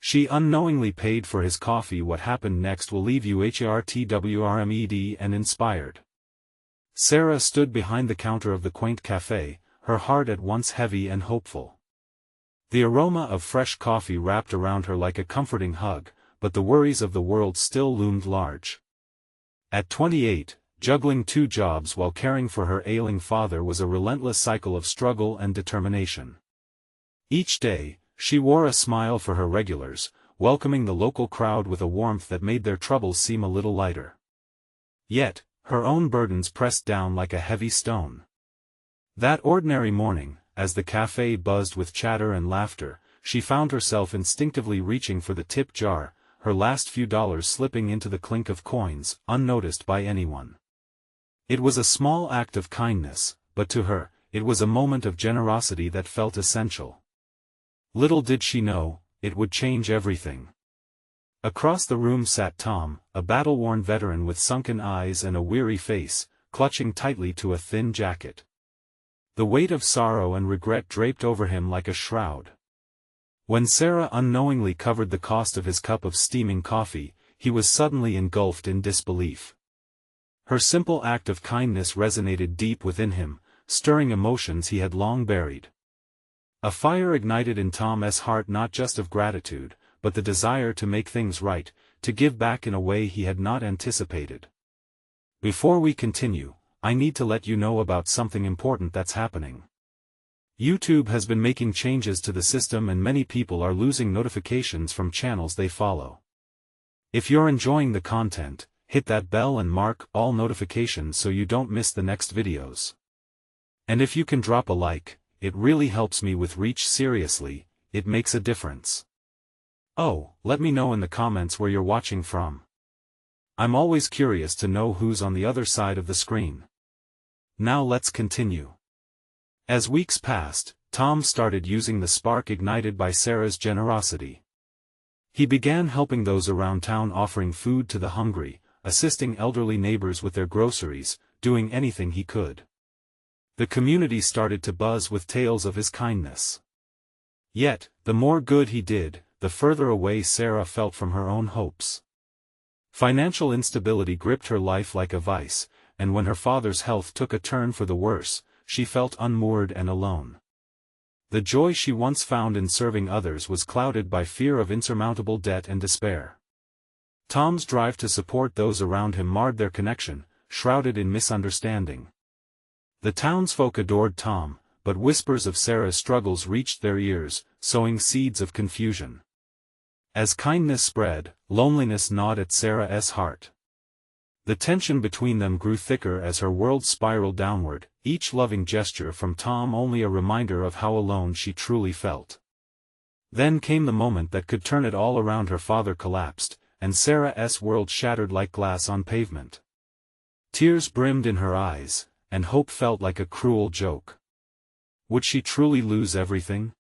She unknowingly paid for his coffee. What happened next will leave you heartwarmed and inspired. Sarah stood behind the counter of the quaint cafe, her heart at once heavy and hopeful. The aroma of fresh coffee wrapped around her like a comforting hug, but the worries of the world still loomed large. At 28, juggling 2 jobs while caring for her ailing father was a relentless cycle of struggle and determination. Each day, she wore a smile for her regulars, welcoming the local crowd with a warmth that made their troubles seem a little lighter. Yet, her own burdens pressed down like a heavy stone. That ordinary morning, as the cafe buzzed with chatter and laughter, she found herself instinctively reaching for the tip jar, her last few dollars slipping into the clink of coins, unnoticed by anyone. It was a small act of kindness, but to her, it was a moment of generosity that felt essential. Little did she know, it would change everything. Across the room sat Tom, a battle-worn veteran with sunken eyes and a weary face, clutching tightly to a thin jacket. The weight of sorrow and regret draped over him like a shroud. When Sarah unknowingly covered the cost of his cup of steaming coffee, he was suddenly engulfed in disbelief. Her simple act of kindness resonated deep within him, stirring emotions he had long buried. A fire ignited in Tom's heart, not just of gratitude, but the desire to make things right, to give back in a way he had not anticipated. Before we continue, I need to let you know about something important that's happening. YouTube has been making changes to the system and many people are losing notifications from channels they follow. If you're enjoying the content, hit that bell and mark all notifications so you don't miss the next videos. And if you can drop a like, it really helps me with reach. Seriously, it makes a difference. Oh, let me know in the comments where you're watching from. I'm always curious to know who's on the other side of the screen. Now let's continue. As weeks passed, Tom started using the spark ignited by Sarah's generosity. He began helping those around town, offering food to the hungry, assisting elderly neighbors with their groceries, doing anything he could. The community started to buzz with tales of his kindness. Yet, the more good he did, the further away Sarah felt from her own hopes. Financial instability gripped her life like a vice, and when her father's health took a turn for the worse, she felt unmoored and alone. The joy she once found in serving others was clouded by fear of insurmountable debt and despair. Tom's drive to support those around him marred their connection, shrouded in misunderstanding. The townsfolk adored Tom, but whispers of Sarah's struggles reached their ears, sowing seeds of confusion. As kindness spread, loneliness gnawed at Sarah's heart. The tension between them grew thicker as her world spiraled downward, each loving gesture from Tom only a reminder of how alone she truly felt. Then came the moment that could turn it all around. Her father collapsed, and Sarah's world shattered like glass on pavement. Tears brimmed in her eyes, and hope felt like a cruel joke. Would she truly lose everything?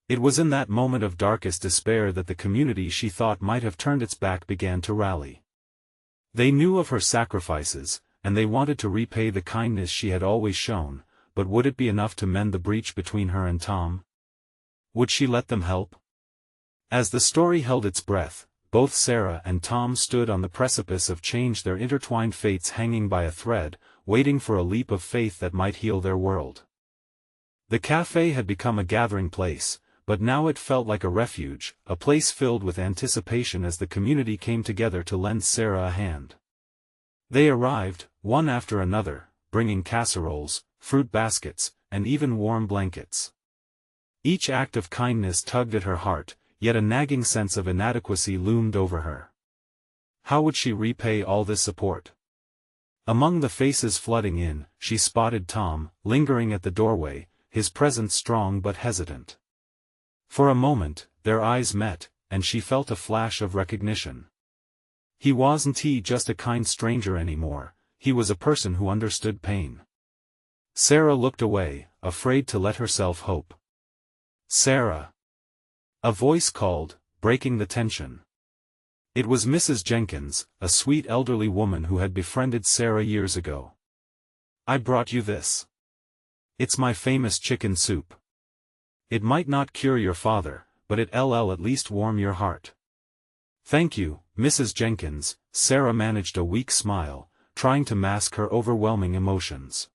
It was in that moment of darkest despair that the community she thought might have turned its back began to rally. They knew of her sacrifices, and they wanted to repay the kindness she had always shown, but would it be enough to mend the breach between her and Tom? Would she let them help? As the story held its breath, both Sarah and Tom stood on the precipice of change, their intertwined fates hanging by a thread, waiting for a leap of faith that might heal their world. The cafe had become a gathering place, but now it felt like a refuge, a place filled with anticipation as the community came together to lend Sarah a hand. They arrived, one after another, bringing casseroles, fruit baskets, and even warm blankets. Each act of kindness tugged at her heart, yet a nagging sense of inadequacy loomed over her. How would she repay all this support? Among the faces flooding in, she spotted Tom, lingering at the doorway, his presence strong but hesitant. For a moment, their eyes met, and she felt a flash of recognition. He wasn't just a kind stranger anymore, he was a person who understood pain. Sarah looked away, afraid to let herself hope. "Sarah!" A voice called, breaking the tension. It was Mrs. Jenkins, a sweet elderly woman who had befriended Sarah years ago. "I brought you this. It's my famous chicken soup. It might not cure your father, but it'll at least warm your heart. Thank you, Mrs. Jenkins. Sarah managed a weak smile, trying to mask her overwhelming emotions.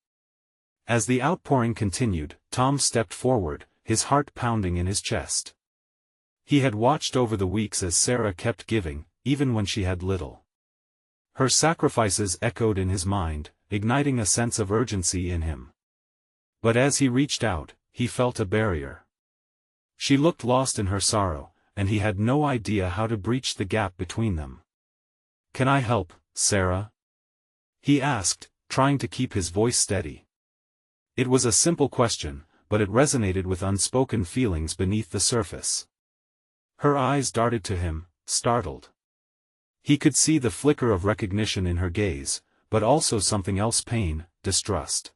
As the outpouring continued, Tom stepped forward, his heart pounding in his chest. He had watched over the weeks as Sarah kept giving, even when she had little. Her sacrifices echoed in his mind, igniting a sense of urgency in him. But as he reached out, he felt a barrier. She looked lost in her sorrow, and he had no idea how to breach the gap between them. "Can I help, Sarah?" he asked, trying to keep his voice steady. It was a simple question, but it resonated with unspoken feelings beneath the surface. Her eyes darted to him, startled. He could see the flicker of recognition in her gaze, but also something else: pain, distrust.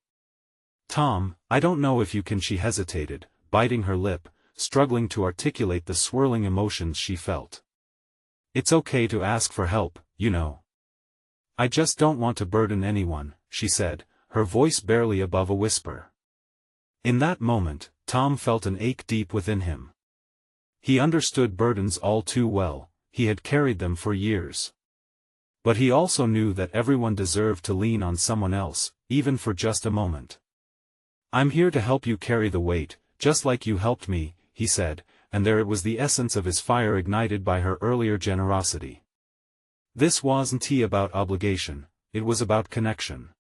"Tom, I don't know if you can," she hesitated, biting her lip, struggling to articulate the swirling emotions she felt. "It's okay to ask for help, you know. I just don't want to burden anyone," she said, her voice barely above a whisper. In that moment, Tom felt an ache deep within him. He understood burdens all too well, he had carried them for years. But he also knew that everyone deserved to lean on someone else, even for just a moment. "I'm here to help you carry the weight, just like you helped me," he said, and there it was, the essence of his fire ignited by her earlier generosity. This wasn't about obligation, it was about connection.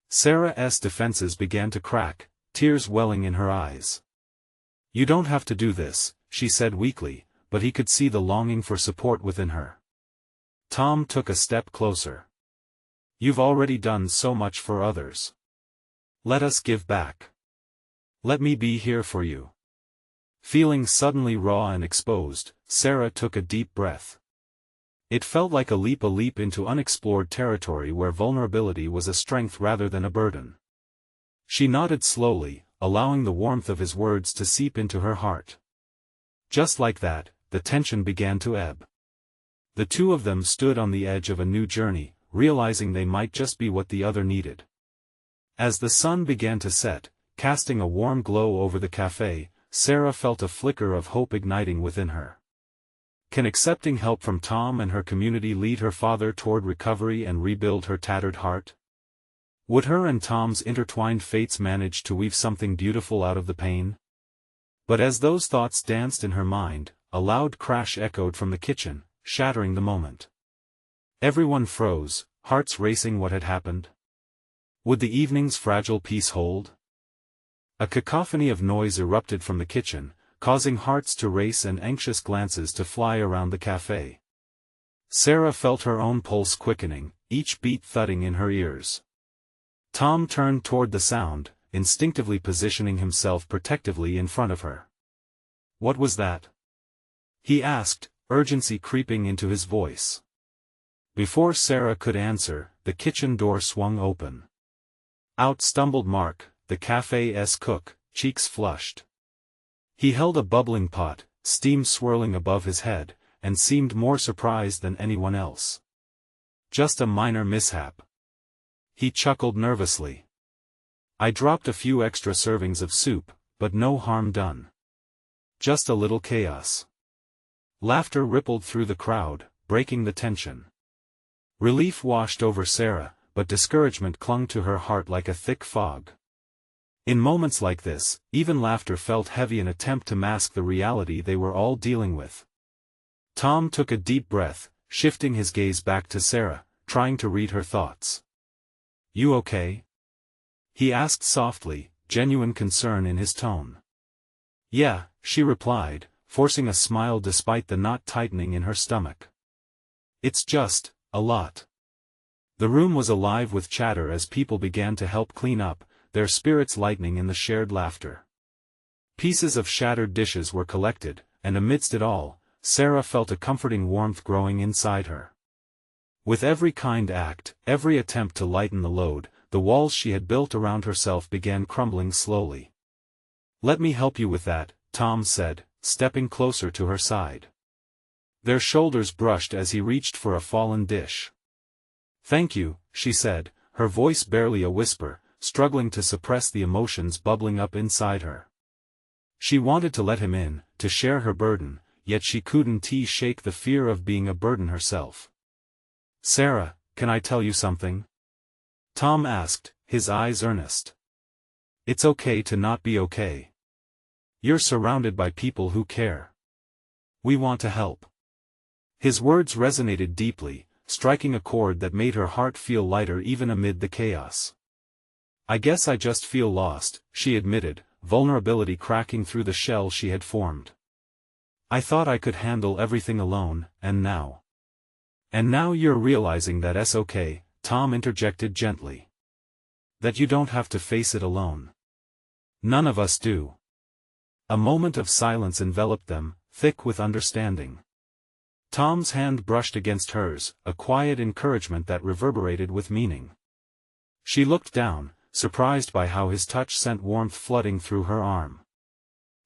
Sarah's defenses began to crack, tears welling in her eyes. "You don't have to do this," she said weakly, but he could see the longing for support within her. Tom took a step closer. "You've already done so much for others. Let us give back. Let me be here for you." Feeling suddenly raw and exposed, Sarah took a deep breath. It felt like a leap into unexplored territory where vulnerability was a strength rather than a burden. She nodded slowly, allowing the warmth of his words to seep into her heart. Just like that, the tension began to ebb. The two of them stood on the edge of a new journey, realizing they might just be what the other needed. As the sun began to set, casting a warm glow over the cafe, Sarah felt a flicker of hope igniting within her. Can accepting help from Tom and her community lead her father toward recovery and rebuild her tattered heart? Would her and Tom's intertwined fates manage to weave something beautiful out of the pain? But as those thoughts danced in her mind, a loud crash echoed from the kitchen, shattering the moment. Everyone froze, hearts racing. What had happened? Would the evening's fragile peace hold? A cacophony of noise erupted from the kitchen, causing hearts to race and anxious glances to fly around the cafe. Sarah felt her own pulse quickening, each beat thudding in her ears. Tom turned toward the sound, instinctively positioning himself protectively in front of her. "What was that?" he asked, urgency creeping into his voice. Before Sarah could answer, the kitchen door swung open. Out stumbled Mark, the cafe's cook, cheeks flushed. He held a bubbling pot, steam swirling above his head, and seemed more surprised than anyone else. "Just a minor mishap," he chuckled nervously. "I dropped a few extra servings of soup, but no harm done. Just a little chaos." Laughter rippled through the crowd, breaking the tension. Relief washed over Sarah, but discouragement clung to her heart like a thick fog. In moments like this, even laughter felt heavy, an attempt to mask the reality they were all dealing with. Tom took a deep breath, shifting his gaze back to Sarah, trying to read her thoughts. "You okay?" he asked softly, genuine concern in his tone. "Yeah," she replied, forcing a smile despite the knot tightening in her stomach. "It's just a lot." The room was alive with chatter as people began to help clean up, their spirits lightening in the shared laughter. Pieces of shattered dishes were collected, and amidst it all, Sarah felt a comforting warmth growing inside her. With every kind act, every attempt to lighten the load, the walls she had built around herself began crumbling slowly. "Let me help you with that," Tom said, stepping closer to her side. Their shoulders brushed as he reached for a fallen dish. "Thank you," she said, her voice barely a whisper, struggling to suppress the emotions bubbling up inside her. She wanted to let him in, to share her burden, yet she couldn't shake the fear of being a burden herself. "Sarah, can I tell you something?" Tom asked, his eyes earnest. "It's okay to not be okay. You're surrounded by people who care. We want to help." His words resonated deeply, striking a chord that made her heart feel lighter even amid the chaos. "I guess I just feel lost," she admitted, vulnerability cracking through the shell she had formed. "I thought I could handle everything alone, and now..." "And now you're realizing that it's okay," Tom interjected gently. "That you don't have to face it alone. None of us do." A moment of silence enveloped them, thick with understanding. Tom's hand brushed against hers, a quiet encouragement that reverberated with meaning. She looked down, surprised by how his touch sent warmth flooding through her arm.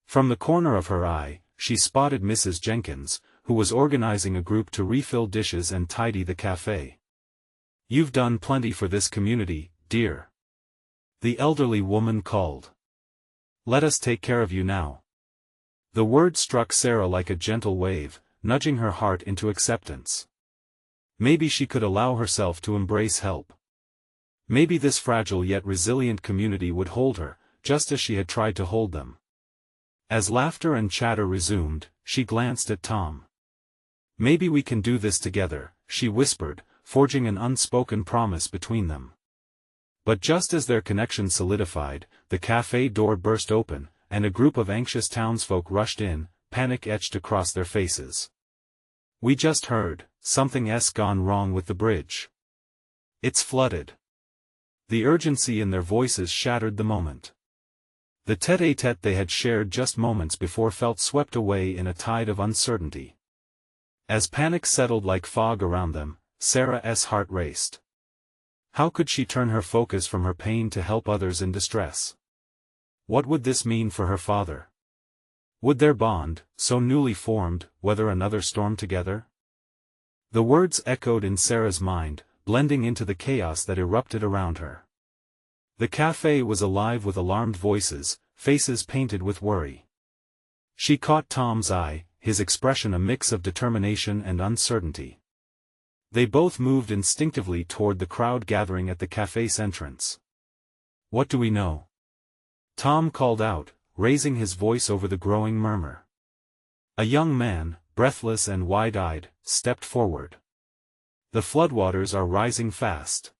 From the corner of her eye, she spotted Mrs. Jenkins, who was organizing a group to refill dishes and tidy the cafe. "You've done plenty for this community, dear," the elderly woman called. "Let us take care of you now." The word struck Sarah like a gentle wave, nudging her heart into acceptance. Maybe she could allow herself to embrace help. Maybe this fragile yet resilient community would hold her, just as she had tried to hold them. As laughter and chatter resumed, she glanced at Tom. "Maybe we can do this together," she whispered, forging an unspoken promise between them. But just as their connection solidified, the cafe door burst open, and a group of anxious townsfolk rushed in, panic etched across their faces. "We just heard, something's gone wrong with the bridge. It's flooded." The urgency in their voices shattered the moment. The tête-à-tête they had shared just moments before felt swept away in a tide of uncertainty. As panic settled like fog around them, Sarah's heart raced. How could she turn her focus from her pain to help others in distress? What would this mean for her father? Would their bond, so newly formed, weather another storm together? The words echoed in Sarah's mind, blending into the chaos that erupted around her. The cafe was alive with alarmed voices, faces painted with worry. She caught Tom's eye, his expression a mix of determination and uncertainty. They both moved instinctively toward the crowd gathering at the cafe's entrance. "What do we know?" Tom called out, raising his voice over the growing murmur. A young man, breathless and wide-eyed, stepped forward. "The floodwaters are rising fast.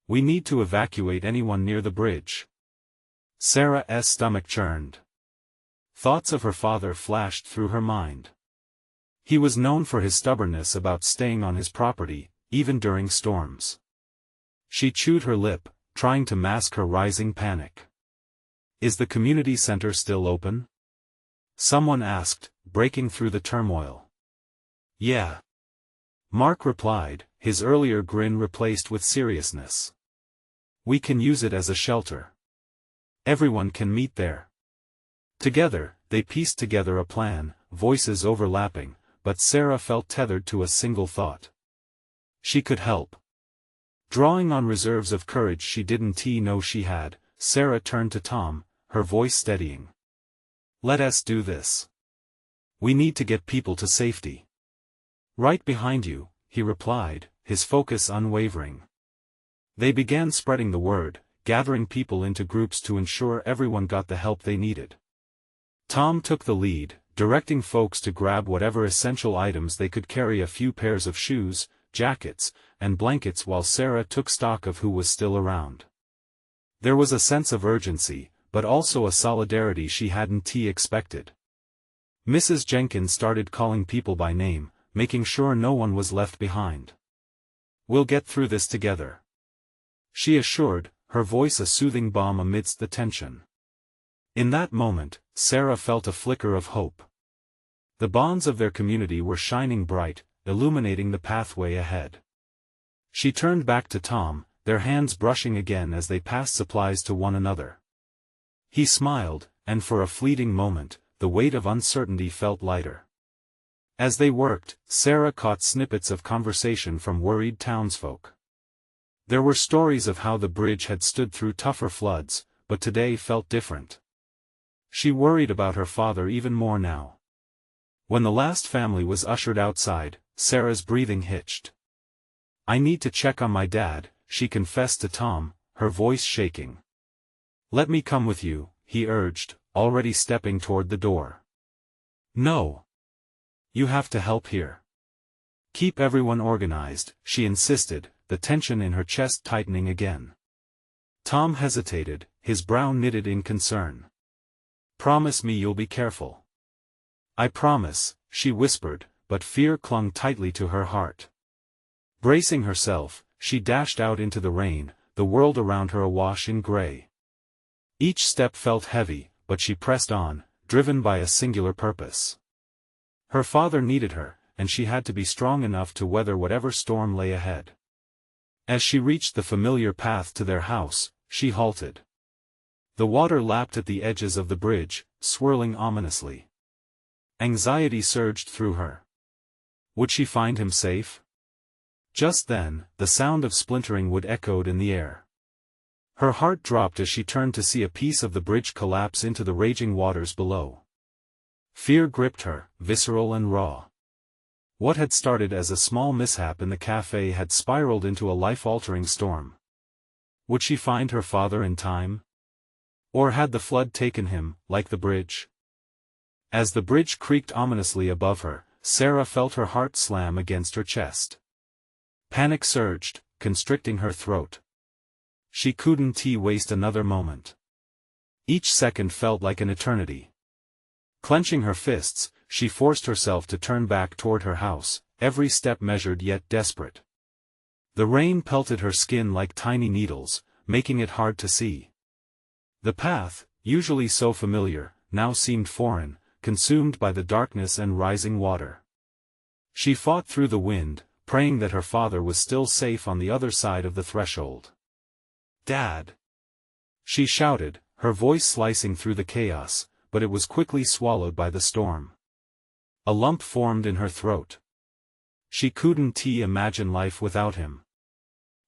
We need to evacuate anyone near the bridge." Sarah's stomach churned. Thoughts of her father flashed through her mind. He was known for his stubbornness about staying on his property, even during storms. She chewed her lip, trying to mask her rising panic. "Is the community center still open?" someone asked, breaking through the turmoil. "Yeah," Mark replied, his earlier grin replaced with seriousness. "We can use it as a shelter. Everyone can meet there." Together, they pieced together a plan, voices overlapping, but Sarah felt tethered to a single thought. She could help. Drawing on reserves of courage she didn't know she had, Sarah turned to Tom, her voice steadying. "Let us do this. We need to get people to safety." "Right behind you," he replied, his focus unwavering. They began spreading the word, gathering people into groups to ensure everyone got the help they needed. Tom took the lead, directing folks to grab whatever essential items they could carry, a few pairs of shoes, jackets, and blankets, while Sarah took stock of who was still around. There was a sense of urgency, but also a solidarity she hadn't expected. Mrs. Jenkins started calling people by name, making sure no one was left behind. "We'll get through this together," she assured, her voice a soothing balm amidst the tension. In that moment, Sarah felt a flicker of hope. The bonds of their community were shining bright, illuminating the pathway ahead. She turned back to Tom, their hands brushing again as they passed supplies to one another. He smiled, and for a fleeting moment, the weight of uncertainty felt lighter. As they worked, Sarah caught snippets of conversation from worried townsfolk. There were stories of how the bridge had stood through tougher floods, but today felt different. She worried about her father even more now. When the last family was ushered outside, Sarah's breathing hitched. "I need to check on my dad," she confessed to Tom, her voice shaking. "Let me come with you," he urged, already stepping toward the door. "No. You have to help here. Keep everyone organized," she insisted, the tension in her chest tightening again. Tom hesitated, his brow knitted in concern. "Promise me you'll be careful." "I promise," she whispered, but fear clung tightly to her heart. Bracing herself, she dashed out into the rain, the world around her awash in gray. Each step felt heavy, but she pressed on, driven by a singular purpose. Her father needed her, and she had to be strong enough to weather whatever storm lay ahead. As she reached the familiar path to their house, she halted. The water lapped at the edges of the bridge, swirling ominously. Anxiety surged through her. Would she find him safe? Just then, the sound of splintering wood echoed in the air. Her heart dropped as she turned to see a piece of the bridge collapse into the raging waters below. Fear gripped her, visceral and raw. What had started as a small mishap in the cafe had spiraled into a life-altering storm. Would she find her father in time? Or had the flood taken him, like the bridge? As the bridge creaked ominously above her, Sarah felt her heart slam against her chest. Panic surged, constricting her throat. She couldn't waste another moment. Each second felt like an eternity. Clenching her fists, she forced herself to turn back toward her house, every step measured yet desperate. The rain pelted her skin like tiny needles, making it hard to see. The path, usually so familiar, now seemed foreign, consumed by the darkness and rising water. She fought through the wind, praying that her father was still safe on the other side of the threshold. "Dad!" she shouted, her voice slicing through the chaos, but it was quickly swallowed by the storm. A lump formed in her throat. She couldn't imagine life without him.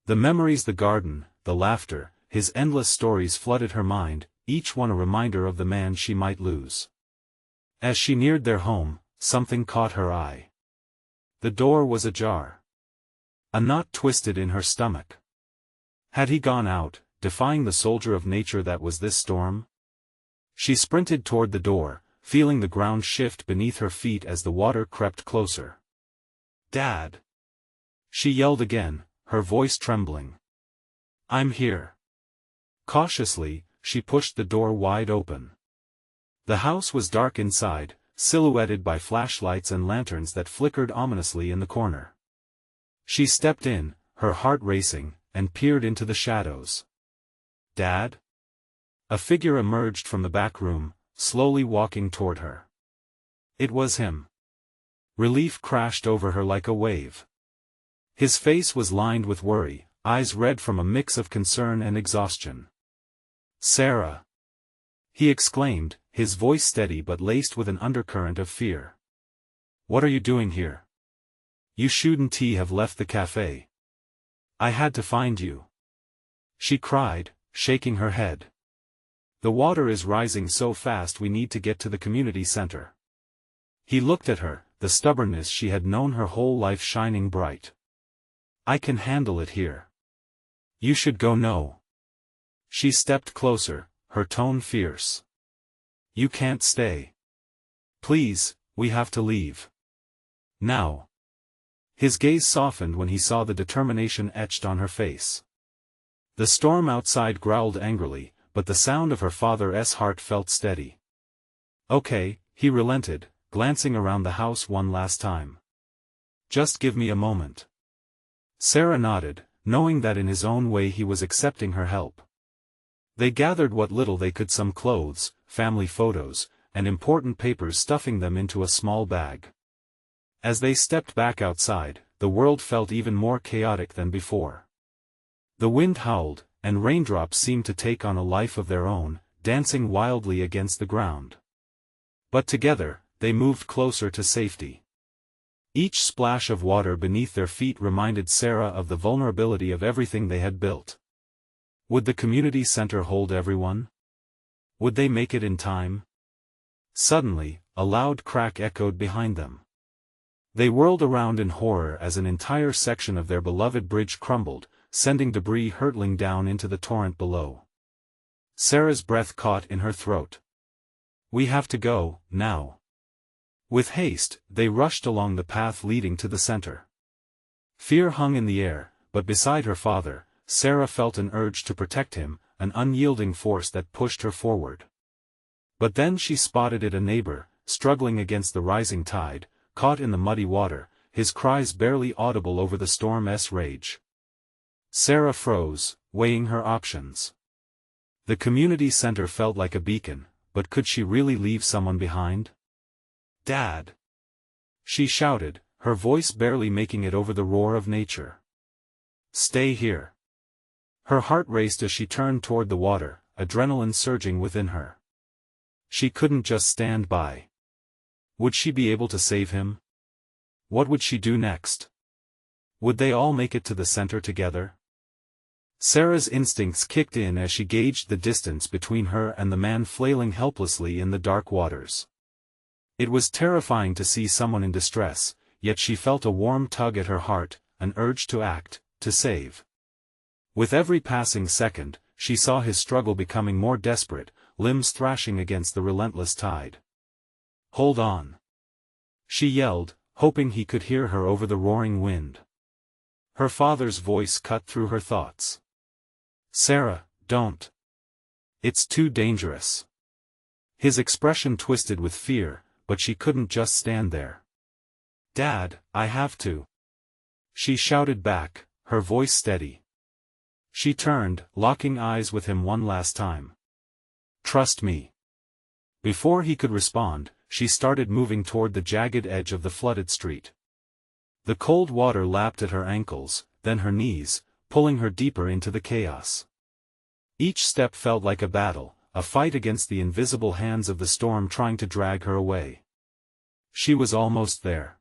The memories, the garden, the laughter, his endless stories flooded her mind, each one a reminder of the man she might lose. As she neared their home, something caught her eye. The door was ajar. A knot twisted in her stomach. Had he gone out, defying the soldier of nature that was this storm? She sprinted toward the door, feeling the ground shift beneath her feet as the water crept closer. "Dad!" she yelled again, her voice trembling. "I'm here." Cautiously, she pushed the door wide open. The house was dark inside, silhouetted by flashlights and lanterns that flickered ominously in the corner. She stepped in, her heart racing, and peered into the shadows. "Dad?" A figure emerged from the back room, slowly walking toward her. It was him. Relief crashed over her like a wave. His face was lined with worry, eyes red from a mix of concern and exhaustion. "Sarah!" he exclaimed, his voice steady but laced with an undercurrent of fear. "What are you doing here? You shouldn't have left the cafe." "I had to find you," she cried, shaking her head. "The water is rising so fast we need to get to the community center." He looked at her, the stubbornness she had known her whole life shining bright. "I can handle it here. You should go." "No." She stepped closer, her tone fierce. "You can't stay. Please, we have to leave. Now." His gaze softened when he saw the determination etched on her face. The storm outside growled angrily, but the sound of her father's heart felt steady. "Okay," he relented, glancing around the house one last time. "Just give me a moment." Sarah nodded, knowing that in his own way he was accepting her help. They gathered what little they could, some clothes, family photos, and important papers, stuffing them into a small bag. As they stepped back outside, the world felt even more chaotic than before. The wind howled, and raindrops seemed to take on a life of their own, dancing wildly against the ground. But together, they moved closer to safety. Each splash of water beneath their feet reminded Sarah of the vulnerability of everything they had built. Would the community center hold everyone? Would they make it in time? Suddenly, a loud crack echoed behind them. They whirled around in horror as an entire section of their beloved bridge crumbled, sending debris hurtling down into the torrent below. Sarah's breath caught in her throat. "We have to go, now." With haste, they rushed along the path leading to the center. Fear hung in the air, but beside her father, Sarah felt an urge to protect him, an unyielding force that pushed her forward. But then she spotted a neighbor, struggling against the rising tide, caught in the muddy water, his cries barely audible over the storm's rage. Sarah froze, weighing her options. The community center felt like a beacon, but could she really leave someone behind? "Dad!" she shouted, her voice barely making it over the roar of nature. "Stay here." Her heart raced as she turned toward the water, adrenaline surging within her. She couldn't just stand by. Would she be able to save him? What would she do next? Would they all make it to the center together? Sarah's instincts kicked in as she gauged the distance between her and the man flailing helplessly in the dark waters. It was terrifying to see someone in distress, yet she felt a warm tug at her heart, an urge to act, to save. With every passing second, she saw his struggle becoming more desperate, limbs thrashing against the relentless tide. "Hold on!" she yelled, hoping he could hear her over the roaring wind. Her father's voice cut through her thoughts. "Sarah, don't. It's too dangerous." His expression twisted with fear, but she couldn't just stand there. "Dad, I have to," she shouted back, her voice steady. She turned, locking eyes with him one last time. "Trust me." Before he could respond, she started moving toward the jagged edge of the flooded street. The cold water lapped at her ankles, then her knees, pulling her deeper into the chaos. Each step felt like a battle, a fight against the invisible hands of the storm trying to drag her away. She was almost there.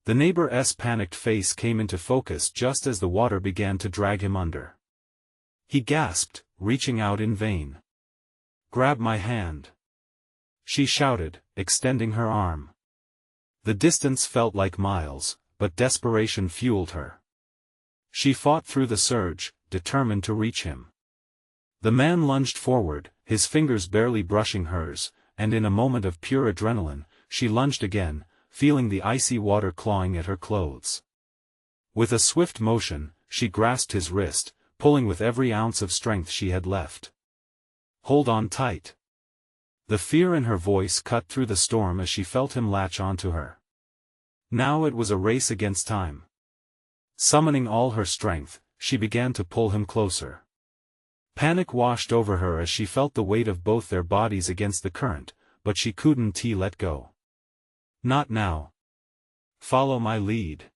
The neighbor's panicked face came into focus just as the water began to drag him under. He gasped, reaching out in vain. "Grab my hand," she shouted, extending her arm. The distance felt like miles, but desperation fueled her. She fought through the surge, determined to reach him. The man lunged forward, his fingers barely brushing hers, and in a moment of pure adrenaline, she lunged again, feeling the icy water clawing at her clothes. With a swift motion, she grasped his wrist, pulling with every ounce of strength she had left. "Hold on tight." The fear in her voice cut through the storm as she felt him latch onto her. Now it was a race against time. Summoning all her strength, she began to pull him closer. Panic washed over her as she felt the weight of both their bodies against the current, but she couldn't let go. "Not now. Follow my lead,"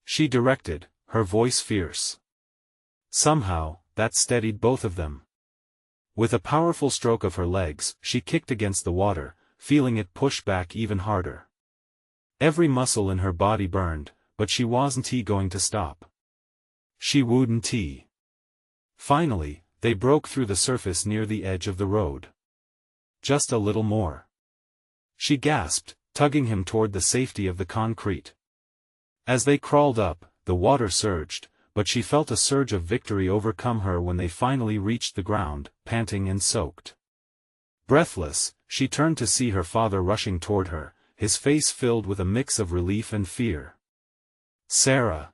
she directed, her voice fierce. Somehow, that steadied both of them. With a powerful stroke of her legs, she kicked against the water, feeling it push back even harder. Every muscle in her body burned, but she wasn't going to stop. She wouldn't. Finally, they broke through the surface near the edge of the road. "Just a little more," she gasped, tugging him toward the safety of the concrete. As they crawled up, the water surged, but she felt a surge of victory overcome her when they finally reached the ground, panting and soaked. Breathless, she turned to see her father rushing toward her, his face filled with a mix of relief and fear. "Sarah.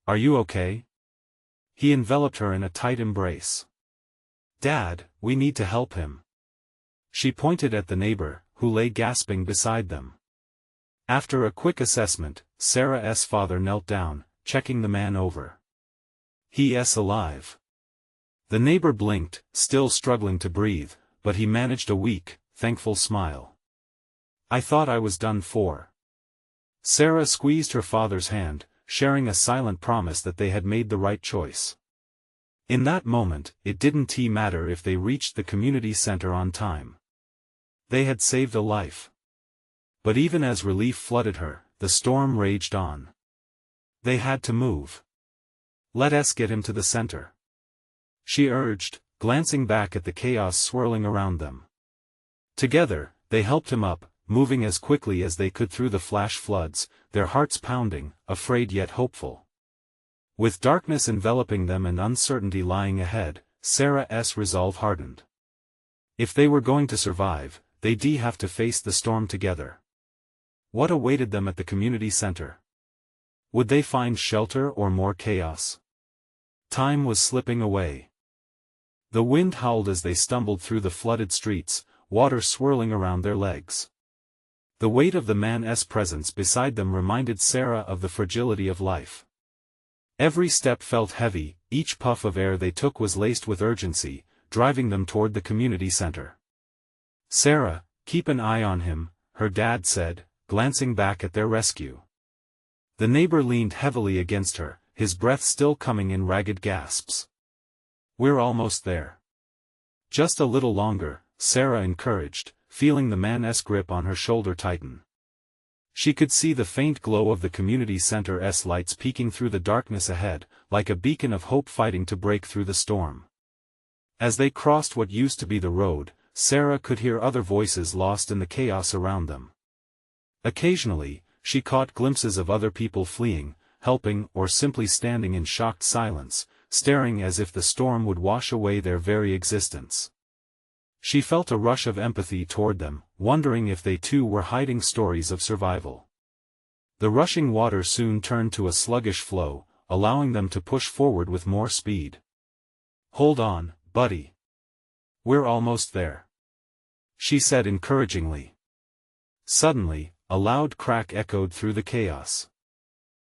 Are you okay?" He enveloped her in a tight embrace. "Dad, we need to help him." She pointed at the neighbor, who lay gasping beside them. After a quick assessment, Sarah's father knelt down, checking the man over. "He's alive." The neighbor blinked, still struggling to breathe, but he managed a weak, thankful smile. "I thought I was done for." Sarah squeezed her father's hand, sharing a silent promise that they had made the right choice. In that moment, it didn't matter if they reached the community center on time. They had saved a life. But even as relief flooded her, the storm raged on. They had to move. "Let us get him to the center," she urged, glancing back at the chaos swirling around them. Together, they helped him up, moving as quickly as they could through the flash floods, their hearts pounding, afraid yet hopeful. With darkness enveloping them and uncertainty lying ahead, Sarah's resolve hardened. If they were going to survive, they'd have to face the storm together. What awaited them at the community center? Would they find shelter or more chaos? Time was slipping away. The wind howled as they stumbled through the flooded streets, water swirling around their legs. The weight of the man's presence beside them reminded Sarah of the fragility of life. Every step felt heavy, each puff of air they took was laced with urgency, driving them toward the community center. "Sarah, keep an eye on him," her dad said, glancing back at their rescue. The neighbor leaned heavily against her, his breath still coming in ragged gasps. "We're almost there." "Just a little longer," Sarah encouraged, feeling the man's grip on her shoulder tighten. She could see the faint glow of the community center's lights peeking through the darkness ahead, like a beacon of hope fighting to break through the storm. As they crossed what used to be the road, Sarah could hear other voices lost in the chaos around them. Occasionally, she caught glimpses of other people fleeing, helping, or simply standing in shocked silence, staring as if the storm would wash away their very existence. She felt a rush of empathy toward them, wondering if they too were hiding stories of survival. The rushing water soon turned to a sluggish flow, allowing them to push forward with more speed. "Hold on, buddy. We're almost there," she said encouragingly. Suddenly, a loud crack echoed through the chaos.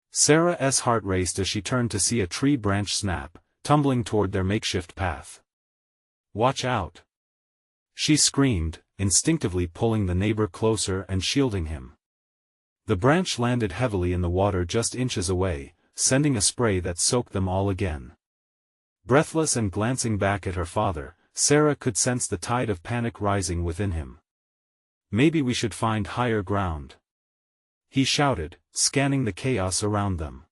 Sarah's heart raced as she turned to see a tree branch snap, tumbling toward their makeshift path. "Watch out!" she screamed, instinctively pulling the neighbor closer and shielding him. The branch landed heavily in the water just inches away, sending a spray that soaked them all again. Breathless and glancing back at her father, Sarah could sense the tide of panic rising within him. "Maybe we should find higher ground," he shouted, scanning the chaos around them.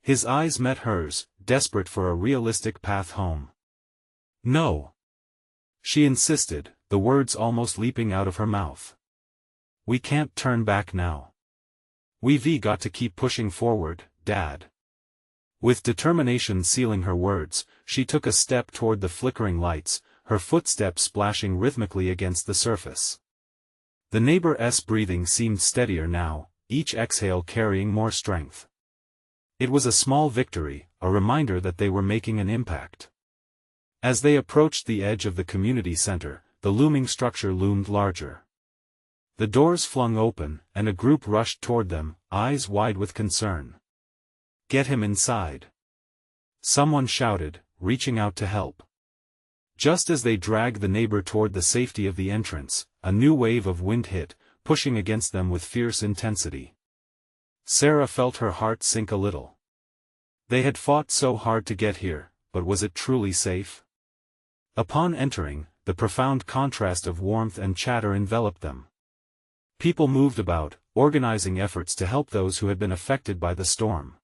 His eyes met hers, desperate for a realistic path home. "No," she insisted, the words almost leaping out of her mouth. "We can't turn back now. We've got to keep pushing forward, Dad." With determination sealing her words, she took a step toward the flickering lights, her footsteps splashing rhythmically against the surface. The neighbor's breathing seemed steadier now, each exhale carrying more strength. It was a small victory, a reminder that they were making an impact. As they approached the edge of the community center, the looming structure loomed larger. The doors flung open, and a group rushed toward them, eyes wide with concern. "Get him inside!" someone shouted, reaching out to help. Just as they dragged the neighbor toward the safety of the entrance, a new wave of wind hit, pushing against them with fierce intensity. Sarah felt her heart sink a little. They had fought so hard to get here, but was it truly safe? Upon entering, the profound contrast of warmth and chatter enveloped them. People moved about, organizing efforts to help those who had been affected by the storm.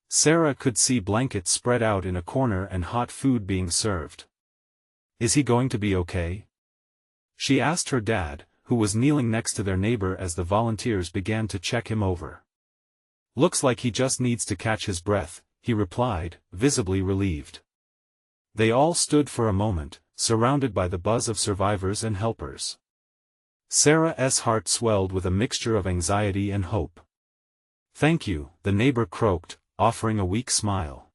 Sarah could see blankets spread out in a corner and hot food being served. "Is he going to be okay?" she asked her dad, who was kneeling next to their neighbor as the volunteers began to check him over. "Looks like he just needs to catch his breath," he replied, visibly relieved. They all stood for a moment, surrounded by the buzz of survivors and helpers. Sarah's heart swelled with a mixture of anxiety and hope. "Thank you," the neighbor croaked, offering a weak smile.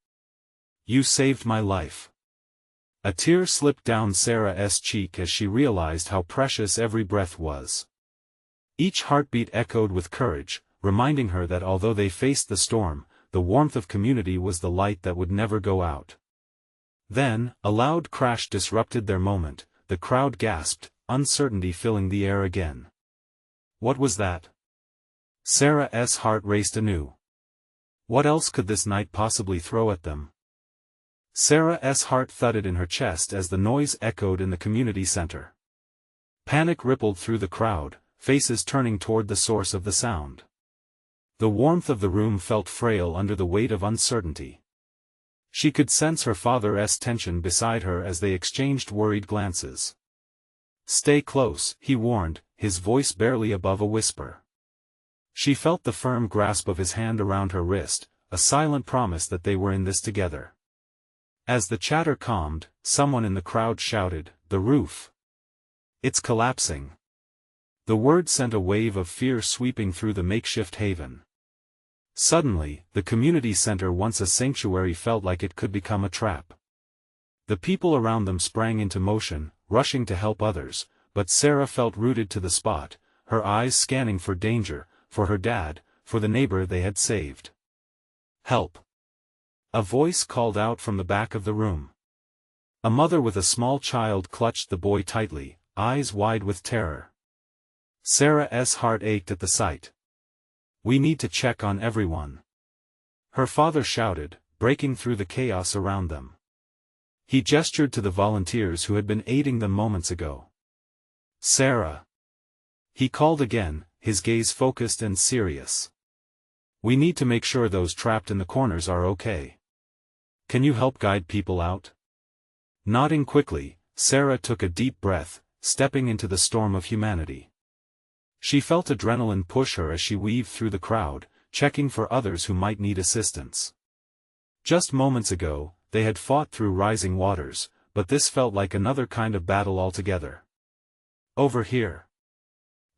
"You saved my life." A tear slipped down Sarah's cheek as she realized how precious every breath was. Each heartbeat echoed with courage, reminding her that although they faced the storm, the warmth of community was the light that would never go out. Then, a loud crash disrupted their moment, the crowd gasped, uncertainty filling the air again. What was that? Sarah's heart raced anew. What else could this night possibly throw at them? Sarah's heart thudded in her chest as the noise echoed in the community center. Panic rippled through the crowd, faces turning toward the source of the sound. The warmth of the room felt frail under the weight of uncertainty. She could sense her father's tension beside her as they exchanged worried glances. "Stay close," he warned, his voice barely above a whisper. She felt the firm grasp of his hand around her wrist, a silent promise that they were in this together. As the chatter calmed, someone in the crowd shouted, "The roof! It's collapsing!" The word sent a wave of fear sweeping through the makeshift haven. Suddenly, the community center, once a sanctuary, felt like it could become a trap. The people around them sprang into motion, rushing to help others, but Sarah felt rooted to the spot, her eyes scanning for danger, for her dad, for the neighbor they had saved. "Help!" A voice called out from the back of the room. A mother with a small child clutched the boy tightly, eyes wide with terror. Sarah's heart ached at the sight. "We need to check on everyone," her father shouted, breaking through the chaos around them. He gestured to the volunteers who had been aiding them moments ago. "Sarah," he called again, his gaze focused and serious. "We need to make sure those trapped in the corners are okay. Can you help guide people out?" Nodding quickly, Sarah took a deep breath, stepping into the storm of humanity. She felt adrenaline push her as she weaved through the crowd, checking for others who might need assistance. Just moments ago, they had fought through rising waters, but this felt like another kind of battle altogether. "Over here.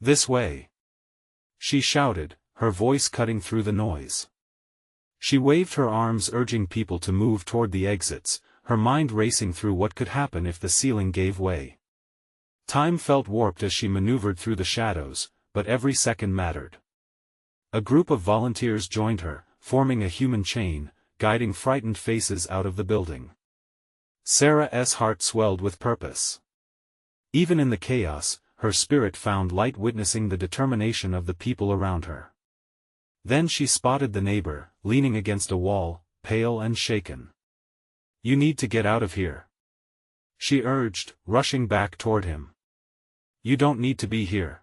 This way," she shouted, her voice cutting through the noise. She waved her arms, urging people to move toward the exits, her mind racing through what could happen if the ceiling gave way. Time felt warped as she maneuvered through the shadows, but every second mattered. A group of volunteers joined her, forming a human chain, guiding frightened faces out of the building. Sarah's heart swelled with purpose. Even in the chaos, her spirit found light, witnessing the determination of the people around her. Then she spotted the neighbor, leaning against a wall, pale and shaken. "You need to get out of here," she urged, rushing back toward him. "You don't need to be here."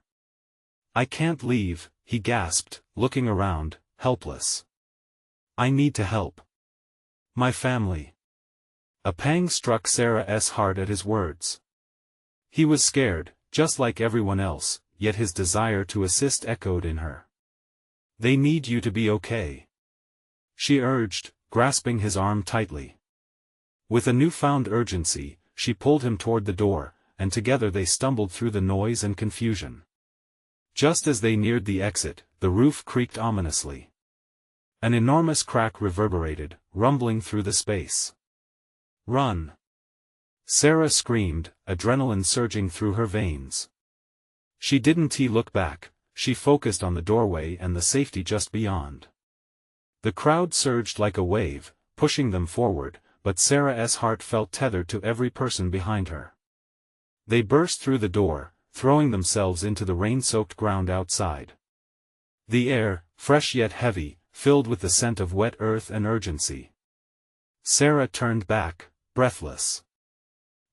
"I can't leave," he gasped, looking around, helpless. "I need to help. My family." A pang struck Sarah's heart at his words. He was scared, just like everyone else, yet his desire to assist echoed in her. "They need you to be okay," she urged, grasping his arm tightly. With a newfound urgency, she pulled him toward the door, and together they stumbled through the noise and confusion. Just as they neared the exit, the roof creaked ominously. An enormous crack reverberated, rumbling through the space. "Run!" Sarah screamed, adrenaline surging through her veins. She didn't look back, she focused on the doorway and the safety just beyond. The crowd surged like a wave, pushing them forward, but Sarah's heart felt tethered to every person behind her. They burst through the door, throwing themselves into the rain-soaked ground outside. The air, fresh yet heavy, filled with the scent of wet earth and urgency. Sarah turned back, breathless.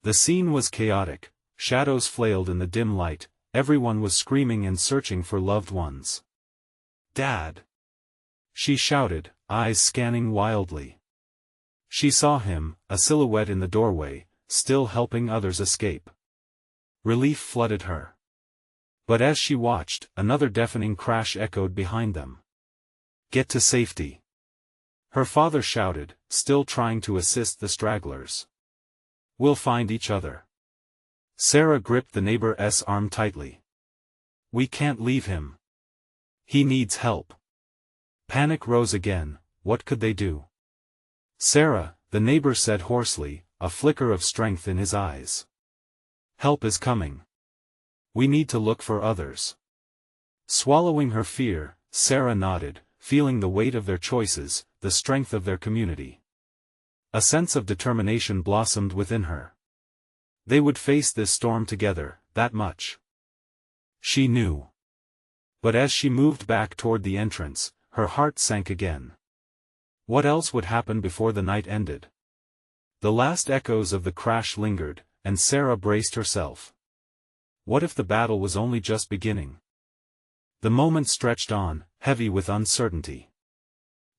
The scene was chaotic, shadows flailed in the dim light, everyone was screaming and searching for loved ones. "Dad!" she shouted, eyes scanning wildly. She saw him, a silhouette in the doorway, still helping others escape. Relief flooded her. But as she watched, another deafening crash echoed behind them. "Get to safety!" her father shouted, still trying to assist the stragglers. "We'll find each other." Sarah gripped the neighbor's arm tightly. "We can't leave him. He needs help." Panic rose again. What could they do? "Sarah," the neighbor said hoarsely, a flicker of strength in his eyes. "Help is coming. We need to look for others." Swallowing her fear, Sarah nodded, feeling the weight of their choices, the strength of their community. A sense of determination blossomed within her. They would face this storm together, that much she knew. But as she moved back toward the entrance, her heart sank again. What else would happen before the night ended? The last echoes of the crash lingered, and Sarah braced herself. What if the battle was only just beginning? The moment stretched on, heavy with uncertainty.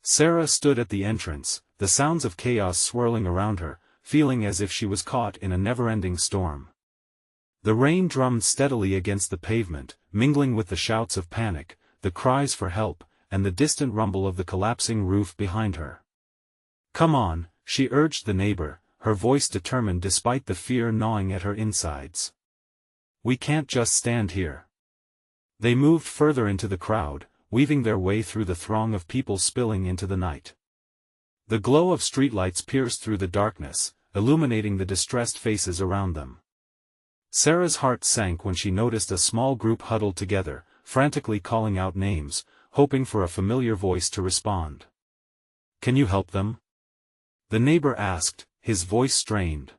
Sarah stood at the entrance, the sounds of chaos swirling around her, feeling as if she was caught in a never-ending storm. The rain drummed steadily against the pavement, mingling with the shouts of panic, the cries for help, and the distant rumble of the collapsing roof behind her. "Come on," she urged the neighbor, her voice determined despite the fear gnawing at her insides. "We can't just stand here." They moved further into the crowd, weaving their way through the throng of people spilling into the night. The glow of streetlights pierced through the darkness, illuminating the distressed faces around them. Sarah's heart sank when she noticed a small group huddled together, frantically calling out names, hoping for a familiar voice to respond. "Can you help them?" the neighbor asked, his voice strained.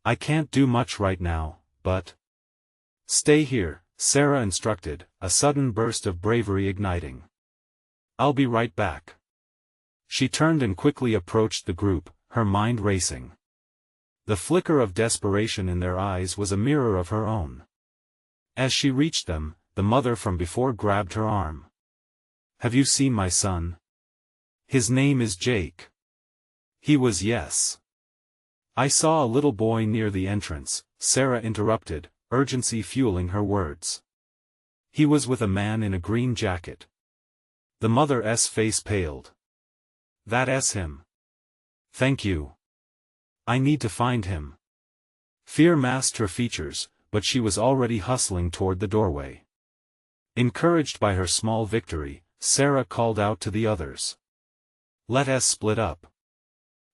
"I can't do much right now, but—" "Stay here," Sarah instructed, a sudden burst of bravery igniting. "I'll be right back." She turned and quickly approached the group, her mind racing. The flicker of desperation in their eyes was a mirror of her own. As she reached them, the mother from before grabbed her arm. "Have you seen my son? His name is Jake." "He was yes." "I saw a little boy near the entrance," Sarah interrupted, urgency fueling her words. "He was with a man in a green jacket." The mother's face paled. "That's him. Thank you. I need to find him." Fear masked her features, but she was already hustling toward the doorway. Encouraged by her small victory, Sarah called out to the others. "Let us split up.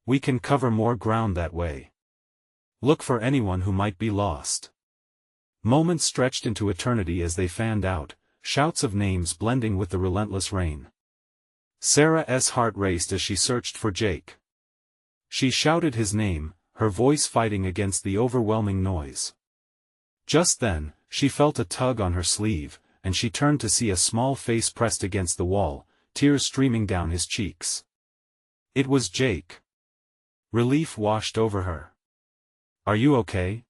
We can cover more ground that way. Look for anyone who might be lost." Moments stretched into eternity as they fanned out, shouts of names blending with the relentless rain. Sarah's heart raced as she searched for Jake. She shouted his name, her voice fighting against the overwhelming noise. Just then, she felt a tug on her sleeve, and she turned to see a small face pressed against the wall, tears streaming down his cheeks. It was Jake. Relief washed over her. "Are you okay?"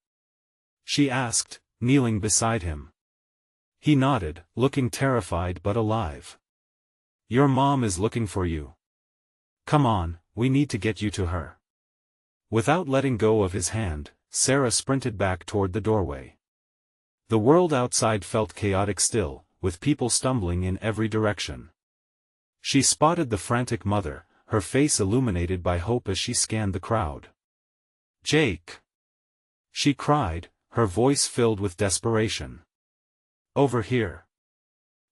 she asked, kneeling beside him. He nodded, looking terrified but alive. "Your mom is looking for you. Come on, we need to get you to her." Without letting go of his hand, Sarah sprinted back toward the doorway. The world outside felt chaotic still, with people stumbling in every direction. She spotted the frantic mother, her face illuminated by hope as she scanned the crowd. "Jake!" she cried, her voice filled with desperation. "Over here!"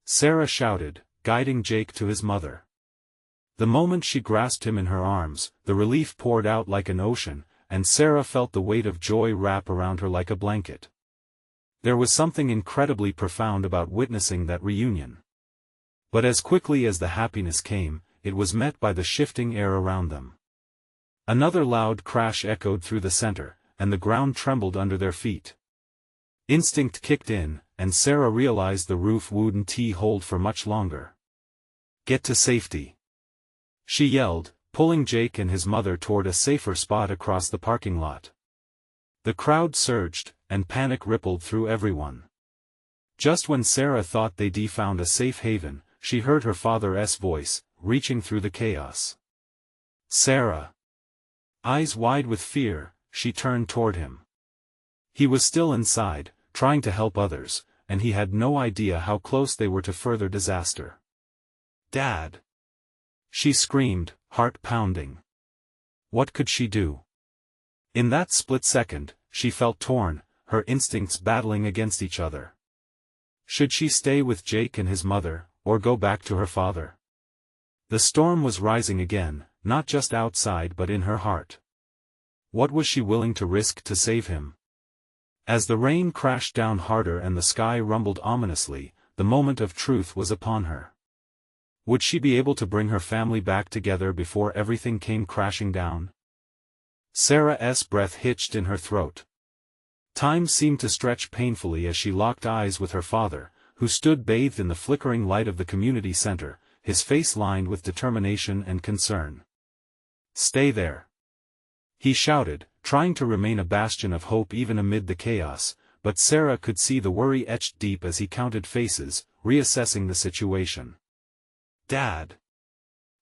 Sarah shouted, guiding Jake to his mother. The moment she grasped him in her arms, the relief poured out like an ocean, and Sarah felt the weight of joy wrap around her like a blanket. There was something incredibly profound about witnessing that reunion. But as quickly as the happiness came, it was met by the shifting air around them. Another loud crash echoed through the center, and the ground trembled under their feet. Instinct kicked in, and Sarah realized the roof wouldn't hold for much longer. "Get to safety!" she yelled, pulling Jake and his mother toward a safer spot across the parking lot. The crowd surged, and panic rippled through everyone. Just when Sarah thought they'd found a safe haven, she heard her father's voice, reaching through the chaos. "Sarah!" Eyes wide with fear, she turned toward him. He was still inside, trying to help others, and he had no idea how close they were to further disaster. "Dad!" she screamed, heart pounding. What could she do? In that split second, she felt torn, her instincts battling against each other. Should she stay with Jake and his mother, or go back to her father? The storm was rising again, not just outside but in her heart. What was she willing to risk to save him? As the rain crashed down harder and the sky rumbled ominously, the moment of truth was upon her. Would she be able to bring her family back together before everything came crashing down? Sarah's breath hitched in her throat. Time seemed to stretch painfully as she locked eyes with her father, who stood bathed in the flickering light of the community center, his face lined with determination and concern. "Stay there!" he shouted, trying to remain a bastion of hope even amid the chaos, but Sarah could see the worry etched deep as he counted faces, reassessing the situation. "Dad!"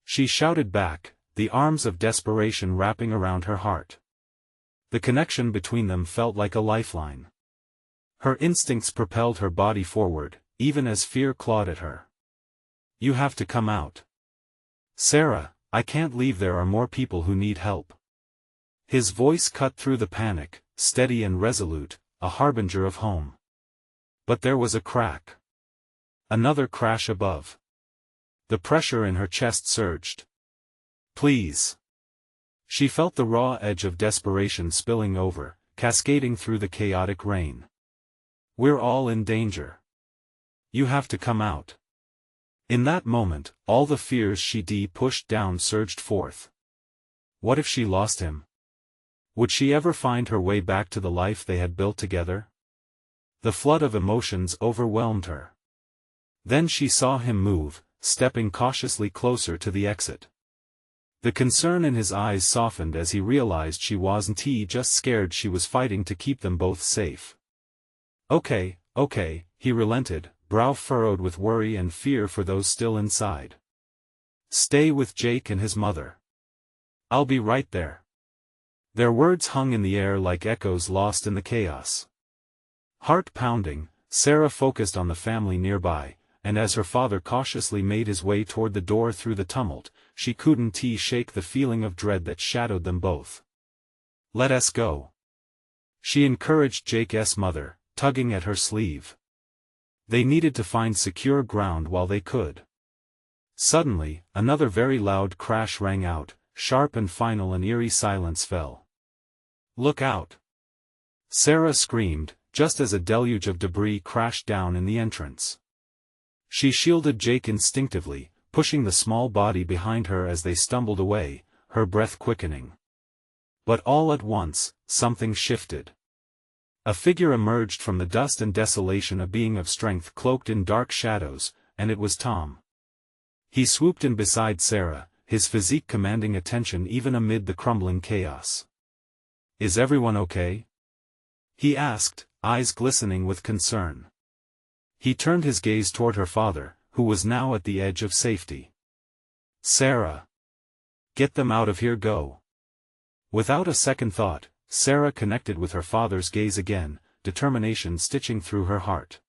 she shouted back, the arms of desperation wrapping around her heart. The connection between them felt like a lifeline. Her instincts propelled her body forward, even as fear clawed at her. You have to come out. Sarah, I can't leave, there are more people who need help. His voice cut through the panic, steady and resolute, a harbinger of home. But there was a crack. Another crash above. The pressure in her chest surged. Please. She felt the raw edge of desperation spilling over, cascading through the chaotic rain. We're all in danger. You have to come out. In that moment, all the fears she'd pushed down surged forth. What if she lost him? Would she ever find her way back to the life they had built together? The flood of emotions overwhelmed her. Then she saw him move, stepping cautiously closer to the exit. The concern in his eyes softened as he realized she wasn't just scared, she was fighting to keep them both safe. Okay, he relented, brow furrowed with worry and fear for those still inside. Stay with Jake and his mother. I'll be right there. Their words hung in the air like echoes lost in the chaos. Heart pounding, Sarah focused on the family nearby, and as her father cautiously made his way toward the door through the tumult, she couldn't shake the feeling of dread that shadowed them both. Let us go. She encouraged Jake's mother, tugging at her sleeve. They needed to find secure ground while they could. Suddenly, another very loud crash rang out, sharp and final, an eerie silence fell. Look out! Sarah screamed, just as a deluge of debris crashed down in the entrance. She shielded Jake instinctively, pushing the small body behind her as they stumbled away, her breath quickening. But all at once, something shifted. A figure emerged from the dust and desolation, a being of strength cloaked in dark shadows, and it was Tom. He swooped in beside Sarah, his physique commanding attention even amid the crumbling chaos. Is everyone okay? He asked, eyes glistening with concern. He turned his gaze toward her father, who was now at the edge of safety. Sarah! Get them out of here, go! Without a second thought, Sarah connected with her father's gaze again, determination stitching through her heart.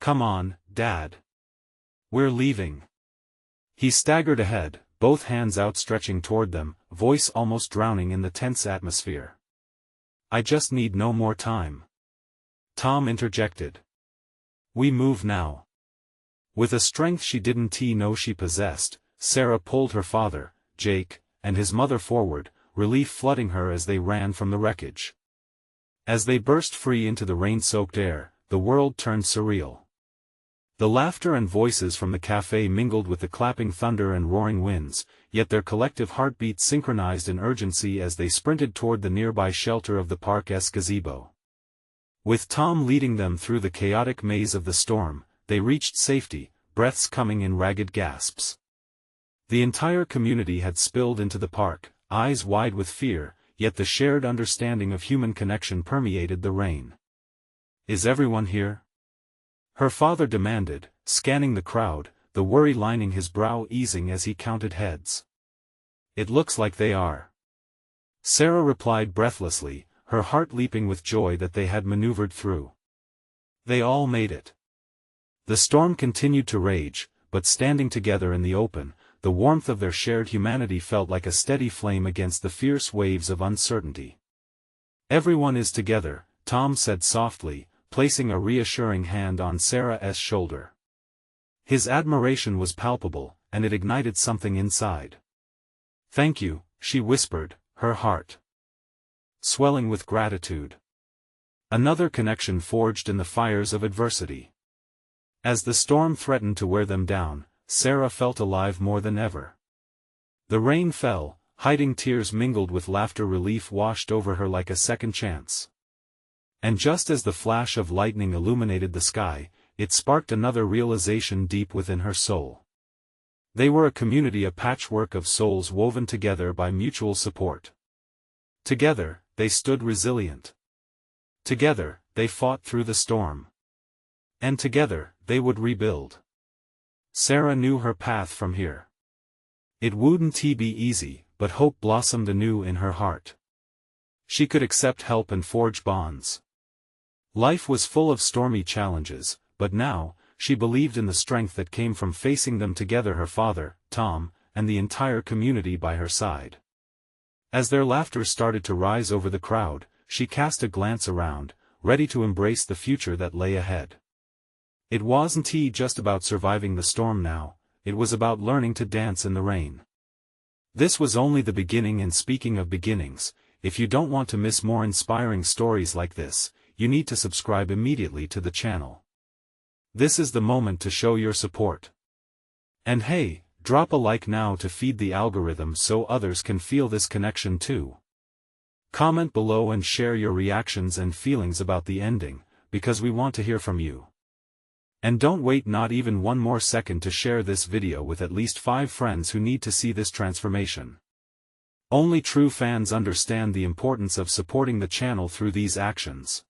Come on, Dad. We're leaving. He staggered ahead, both hands outstretching toward them, voice almost drowning in the tense atmosphere. I just need no more time. Tom interjected. We move now. With a strength she didn't know she possessed, Sarah pulled her father, Jake, and his mother forward, relief flooding her as they ran from the wreckage. As they burst free into the rain-soaked air, the world turned surreal. The laughter and voices from the cafe mingled with the clapping thunder and roaring winds, yet their collective heartbeats synchronized in urgency as they sprinted toward the nearby shelter of the park's gazebo. With Tom leading them through the chaotic maze of the storm, they reached safety, breaths coming in ragged gasps. The entire community had spilled into the park, eyes wide with fear, yet the shared understanding of human connection permeated the rain. Is everyone here? Her father demanded, scanning the crowd, the worry lining his brow easing as he counted heads. It looks like they are. Sarah replied breathlessly, her heart leaping with joy that they had maneuvered through. They all made it. The storm continued to rage, but standing together in the open, the warmth of their shared humanity felt like a steady flame against the fierce waves of uncertainty. Everyone is together, Tom said softly, placing a reassuring hand on Sarah's shoulder. His admiration was palpable, and it ignited something inside. Thank you, she whispered, her heart swelling with gratitude. Another connection forged in the fires of adversity. As the storm threatened to wear them down, Sarah felt alive more than ever. The rain fell, hiding tears mingled with laughter, relief washed over her like a second chance. And just as the flash of lightning illuminated the sky, it sparked another realization deep within her soul. They were a community, a patchwork of souls woven together by mutual support. Together, they stood resilient. Together, they fought through the storm. And together, they would rebuild. Sarah knew her path from here. It wouldn't be easy, but hope blossomed anew in her heart. She could accept help and forge bonds. Life was full of stormy challenges, but now, she believed in the strength that came from facing them together, her father, Tom, and the entire community by her side. As their laughter started to rise over the crowd, she cast a glance around, ready to embrace the future that lay ahead. It wasn't just about surviving the storm now, it was about learning to dance in the rain. This was only the beginning, and speaking of beginnings, if you don't want to miss more inspiring stories like this, you need to subscribe immediately to the channel. This is the moment to show your support. And hey, drop a like now to feed the algorithm so others can feel this connection too. Comment below and share your reactions and feelings about the ending, because we want to hear from you. And don't wait not even one more second to share this video with at least 5 friends who need to see this transformation. Only true fans understand the importance of supporting the channel through these actions.